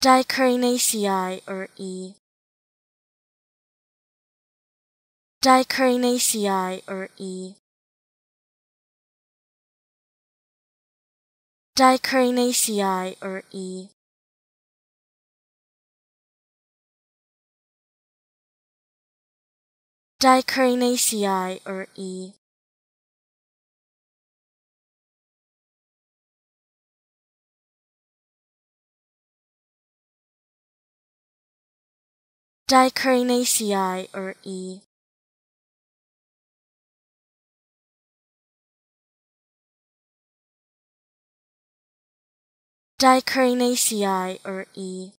Dicranaceae or E. Dicranaceae or E. Dicranaceae or E. Dicranaceae or E. Dicranaceae or E. Dicranaceae or E.